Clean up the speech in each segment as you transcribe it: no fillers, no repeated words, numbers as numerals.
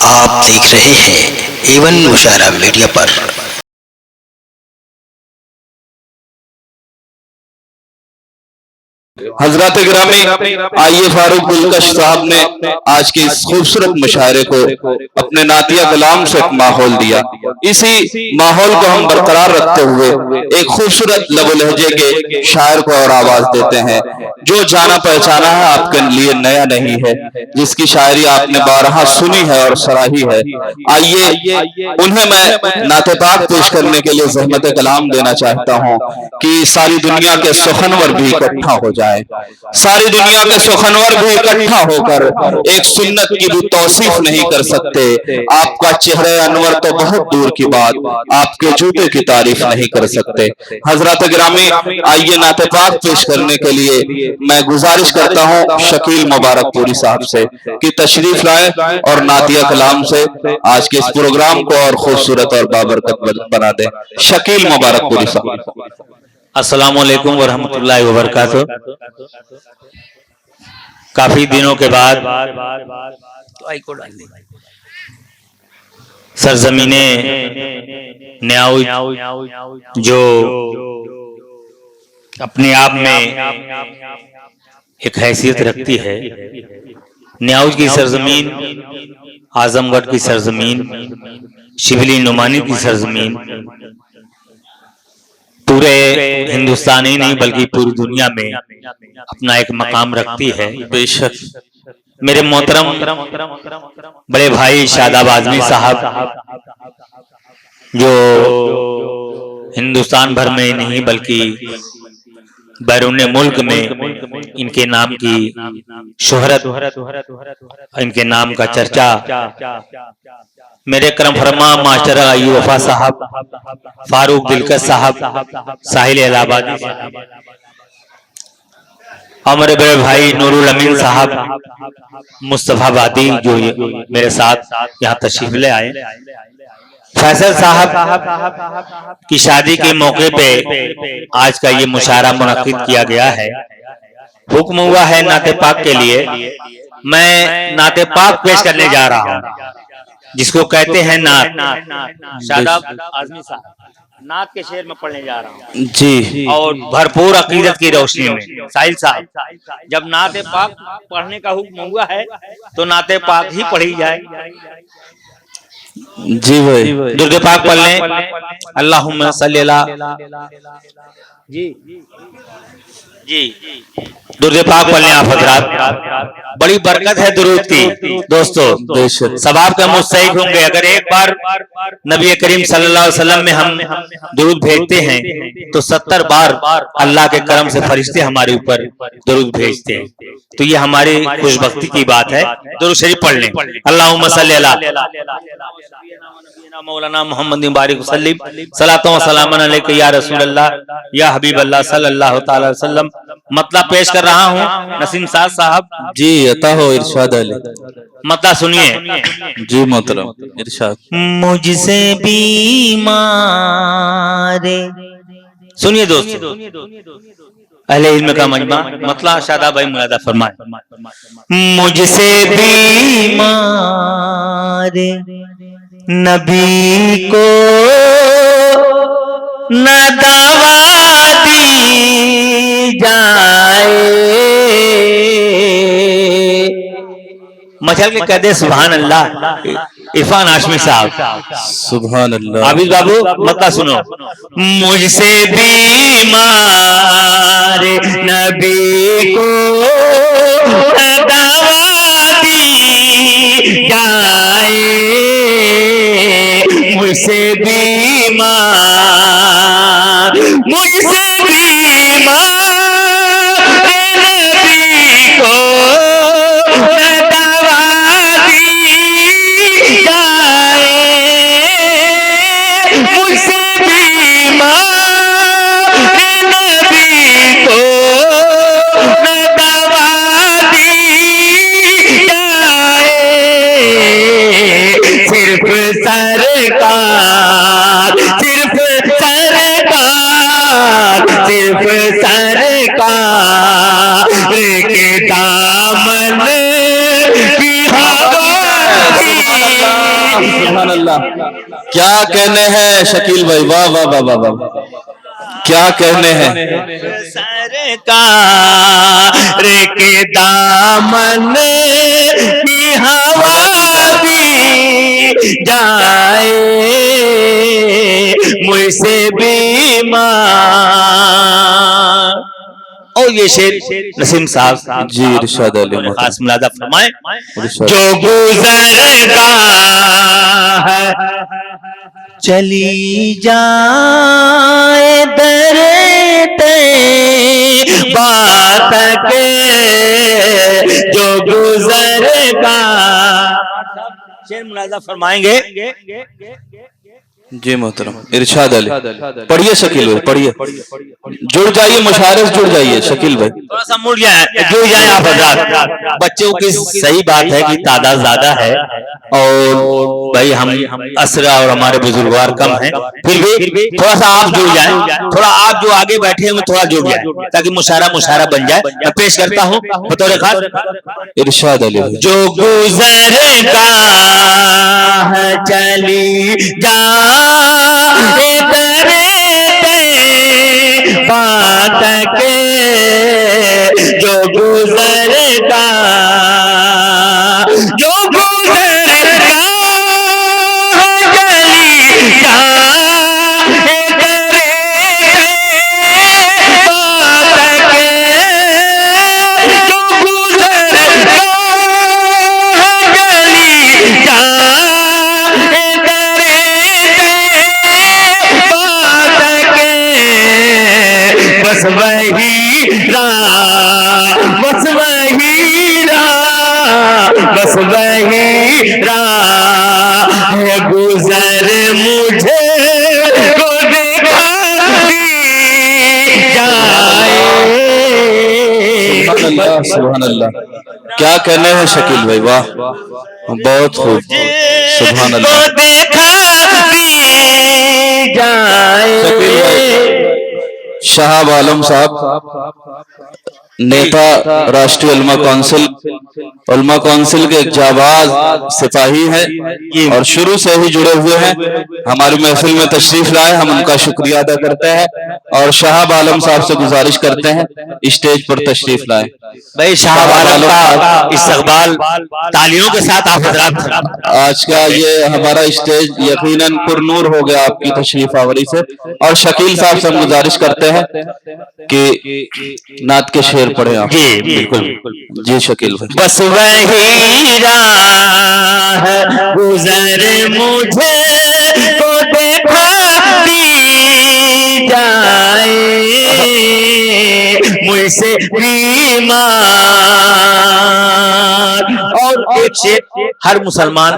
आप देख रहे हैं एवन मुशायरा मीडिया पर। हजरत गिरामी, आइए फारूक दिलकश साहब ने आज के इस खूबसूरत मुशायरे को अपने नातिया कलाम से एक माहौल दिया। इसी माहौल को हम बरकरार रखते हुए एक खूबसूरत लबो लहजे के शायर को और आवाज देते हैं जो जाना पहचाना है, आपके लिए नया नहीं है, जिसकी शायरी आपने बारहा सुनी है और सराही है। आइए उन्हें मैं नाते पाक पेश करने के लिए ज़हमत कलाम देना चाहता हूँ कि सारी दुनिया के सुखनवर भी इकट्ठा हो जाए, सारी दुनिया के सुखनवर भी इकट्ठा होकर एक सुन्नत की भी तौसीफ नहीं कर सकते। आपका चेहरे अनवर तो बहुत दूर की बात, आपके जूते की तारीफ नहीं कर सकते। हजरत गिरामी, आइए नाते पाक पेश करने के लिए मैं गुजारिश करता हूँ शकील मुबारकपुरी साहब से कि तशरीफ लाए और नातिया कलाम से आज के इस प्रोग्राम को और खूबसूरत और बाबरकत बना दें। शकील मुबारकपुरी साहब। अस्सलामुअलैकुम वरहमतुल्लाहि वबरकातुहू। काफी दिनों के बाद सरजमीने न्याउज जो अपने आप में एक हैसियत रखती है, न्याउज की सरजमीन, आजमगढ़ की सरजमीन, शिबली नुमानी की सरजमीन पूरे हिंदुस्तान ही नहीं बल्कि पूरी दुनिया में अपना एक मकाम रखती है। बेशक मेरे मोहतरम बड़े भाई शादाब आजमी साहब जो हिंदुस्तान भर में नहीं बल्कि बैरून मुल्क में इनके नाम की शोहरत, इनके नाम का चर्चा, मेरे करम फरमा मास्टर अय्यूब वफा साहब, फारूक दिलकश साहब, साहिल इलाहाबादी और मेरे बड़े भाई नूरुल अमीन साहब, मुस्तफा बादी जो मेरे साथ यहाँ तशरीफ ले आए, फैसल साहब की शादी के मौके पे आज का ये मुशायरा मुनक्किद किया गया है। हुक्म हुआ है नाते पाक के लिए, मैं नाते पाक पेश करने जा रहा हूँ जिसको कहते हैं नात। शादाब आजमी साहब नात के शेर में पढ़ने जा रहा हूँ जी, और भरपूर अकीदत की रोशनी में। साहिल साहब, जब नाते पाक पढ़ने का हुक्म हुआ है तो नाते पाक ही पढ़ी जाए। जी भाई, दुर्गे पाक पढ़ लें। अल्लाहुम्मा सल्ली अला जी जी दुर्गे पाक पढ़ लें आप हजरात। बड़ी बरकत है दुरूद की दोस्तों, सवाब का मुस्तहिक होंगे अगर एक बार नबी करीम सल्लल्लाहु अलैहि वसल्लम में हम दुरूद भेजते हैं तो 70 बार अल्लाह के करम से फरिश्ते हमारे ऊपर दुरूद भेजते हैं। तो ये हमारी खुशबख्ती की बात है। दुरूद शरीफ पढ़ लें। अल्लाहुम्मा सल्ली अला मौलाना मोहम्मद बारिक वसल्लम सलातो व सलामन अलैका या रसूल अल्लाह या हबीब अल्लाह सल्लल्लाहु तआला अलैहि वसल्लम। मतलब पेश कर रहा हूँ नसीम साहब जी, अता हो इरशाद अली। मतलब सुनिए जी मोहतरम, इरशाद। मुझसे बीमार, सुनिए दोस्तों, अहले इल्म का मजमा, मतलब शादाब भाई मुलादा फरमाए। मुझसे बीमार नबी को न दवा दी जाए, मचल के कह दे सुभान अल्लाह। इरफान हाशमी साहब सुभान अल्लाह। आबिद बाबू मतलब सुनो। मुझसे बीमार नबी को दवा दी जाए, मुझसे बीमार, मुझसे बीमार नबी को के दामन की हवा सुभान अल्लाह। क्या कहने हैं शकील भाई, वाह वाह वाह वाह वाह, क्या कहने हैं। सरकार के दामन की हवा भी जाए मुझसे बीमार। और ये शेर नसीम साहब जी इरशाद अली खास मुलादा फरमाए। इरशाद। जो गुजरगा है चली जाए दरते बात के, जो गुजरगा। शेर मुलाजा फरमाएंगे। जी मोहतरम इरशाद अली, पढ़िए शकील भाई पढ़िए, जुड़ जाइए मुशायरे से जुड़ जाइए शकील भाई। थोड़ा सा मुड़ जाए, जुड़ जाए आप हजरात। बच्चों की सही बात है कि तादाद ज्यादा है और भाई हम असरा और हमारे बुजुर्गवार कम हैं, फिर भी थोड़ा सा आप जुड़ जाएं, थोड़ा आप जो आगे बैठे हैं थोड़ा जुड़ जाए ताकि मुशायरा बन जाए। मैं पेश करता हूँ बतौर खास इरशाद अली। जो गुजरगा है चली जाए दरते बात के, जो गुजरगा, जो गुजरगा चली जाए दरते बात के, जो गुजरगा चली जाए बस वही राह, बस वही राह, बस वही राह है गुजर मुझे को दिखाई जाए। सुभान अल्लाह सुभान अल्लाह, क्या कहने हैं शकील भाई, वाह बहुत खूब, सुभान अल्लाह। शकील भाई, शाहब आलम साहब नेता राष्ट्रीय उलमा काउंसिल के एक जाबाज सिपाही हैं और शुरू से ही जुड़े हुए हैं, हमारी महफिल में तशरीफ लाए, हम उनका शुक्रिया अदा करते हैं और शाहब आलम साहब से गुजारिश करते हैं स्टेज पर तशरीफ लाए। भाई शाहब आलम का इस्तकबाल तालियों के साथ आप हजरात। आज का ये हमारा स्टेज यकीनन पुरनूर हो गया आपकी तशरीफ आवरी से। और शकील साहब से हम गुजारिश करते हैं कि नात के शेर पढ़े आप। जी बिल्कुल जी शकील भाई। बस वही राह गुजर मुझे को दिखाती जाए मुझसे बीमार। और एक शेर हर मुसलमान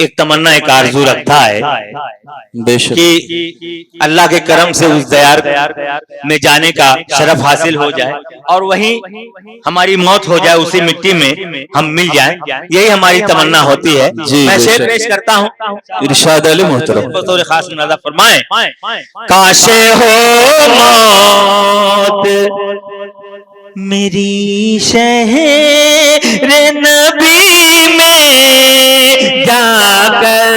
एक तमन्ना एक आरज़ू रखता है बेशक कि अल्लाह के करम से उस दयार में जाने का शरफ हासिल हो जाए और वहीं हमारी मौत हो जाए, उसी मिट्टी में हम मिल जाएं, यही हमारी तमन्ना होती है। मैं शेर पेश करता हूँ इरशाद अली मोहतरम बतौर खास मुनाज़ा फरमाएं। काशे हो मौत मेरी शहर नबी में जाकर,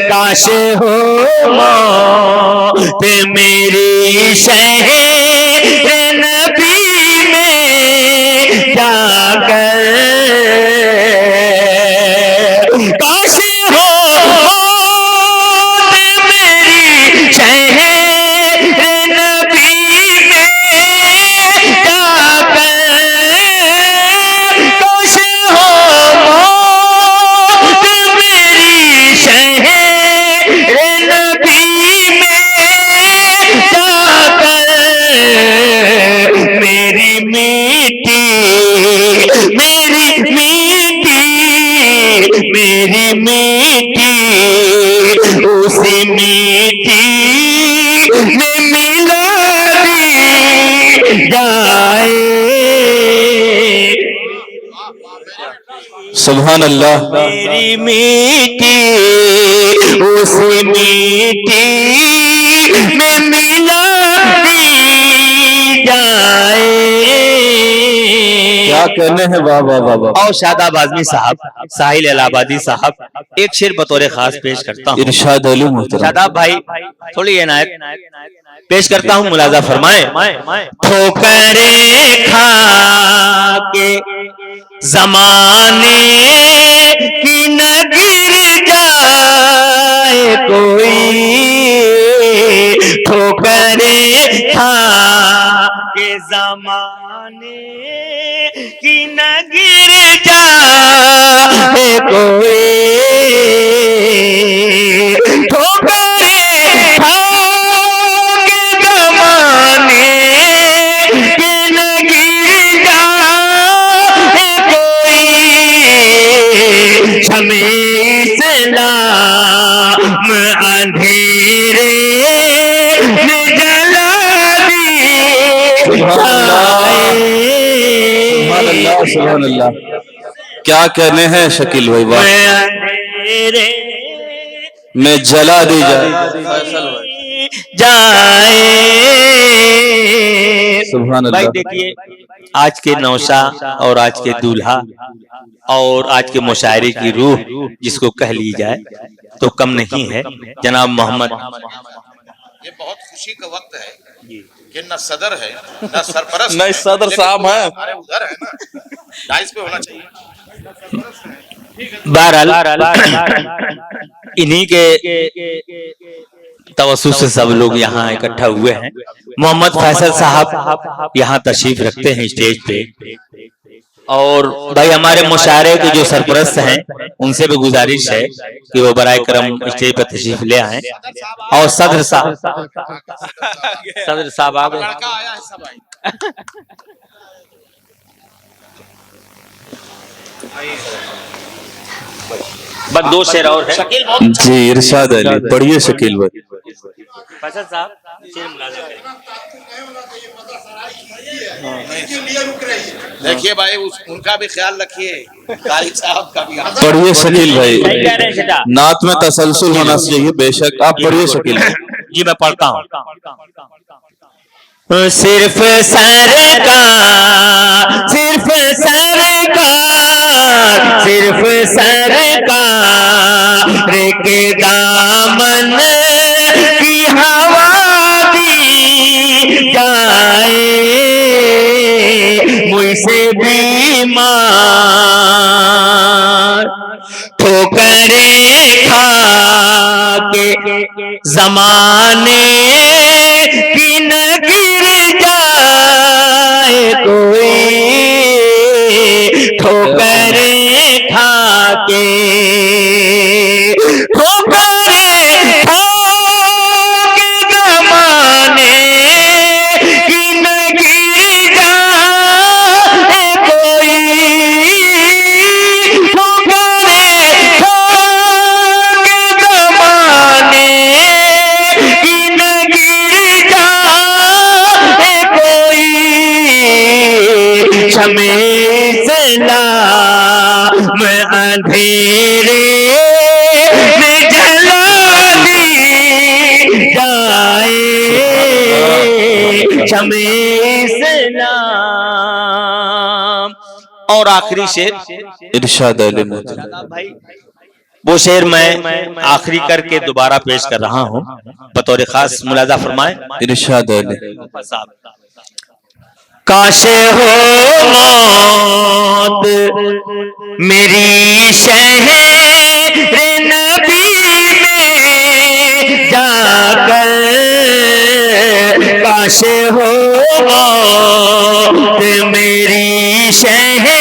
काश हो मौत मेरी शहर नबी में जाकर, काश हो मौत मेरी शहर नबी में जाकर, काश हो मौत मेरी शहर नबी में जाकर, मेरी मीठी मेरी मीठी मेरी मीठी उसी मीठी में मिला दी जाए। सुभान अल्लाह। मेरी मीठी उसी मीठी में मिला दी जाए। क्या कहने हैं, वाह वाह वाह वाह। और शादाब आजमी साहब, साहिल इलाहाबादी साहब, एक शेर बतौर खास पेश करता हूँ। इरशाद अली मोहतरम। शादाब भाई थोड़ी इनायत पेश करता हूँ, मुलाजा फरमाए। ठोकरे खा के जमाने की न गिर जाए कोई, ठोकरे खा के जमाने की न गिर जाए कोई, ठोकरे खा के जमाने की न गिर जाए कोई, शमे इस्लाम अंधेरे ने जला दी। सुभान अल्लाह। क्या कहने हैं शकील भाई, वाह। मैं जला दी जाए। सुभान भाई अल्लाह। देखिए, आज के नौशा और आज के दूल्हा और आज के मुशायरे की रूह जिसको कह ली जाए तो कम नहीं है। जनाब मोहम्मद, ये बहुत खुशी का वक्त है कि न सदर है न सरपरस्त नहीं, सदर साहब हैं। हमारे उधर है ना, डाइस पे होना चाहिए। बहरहाल इन्हीं के तवज्जो से सब लोग यहाँ इकट्ठा हुए हैं। मोहम्मद फैसल साहब यहाँ तशरीफ रखते हैं स्टेज पे, और भाई हमारे मुशायरे के जो सरपरस्त हैं उनसे भी गुजारिश है कि वो बराए करम स्टेज पर तशरीफ ले आए। और सदर साहब आ गए। लड़का आया है सब आई। बस दो शेर और है। शकील बहुत जी इरशाद अली, बढ़िए शकील भाई। फैसल साहब शेर मुलाजा करें। देखिए भाई, उनका भी ख्याल रखिए, कारी साहब का भी। पढ़िए शकील भाई, सही कह रहे हैं शेटा। नात में तसलसल होना चाहिए, बेशक। आप पढ़िए शकील भाई। जी मैं पढ़ता हूँ। सिर्फ सरकार, सिर्फ सरकार, सिर्फ सरकार के दामन की हवा दी जाए, मुझसे बीमार ठोकरे खा के जमाने की न गिर जाए कोई, ठोकरे खा के, ठोकरे खा के जमाने की न गिर जाए कोई, ठोकरे खा के जमाने की न गिर जाए कोई, शमे इस्लाम अंधेरे में जला दी जाए, शमे इस्लाम। और आखिरी शेर इरशाद अली मोहतरम। भाई, वो शेर मैं आखिरी करके दोबारा पेश कर रहा हूँ, बतौर खास मुलाजा फरमाए। इरशाद अली। काश हो मौत मेरी शहर नबी में जाकर, काश हो मौत मेरी शहर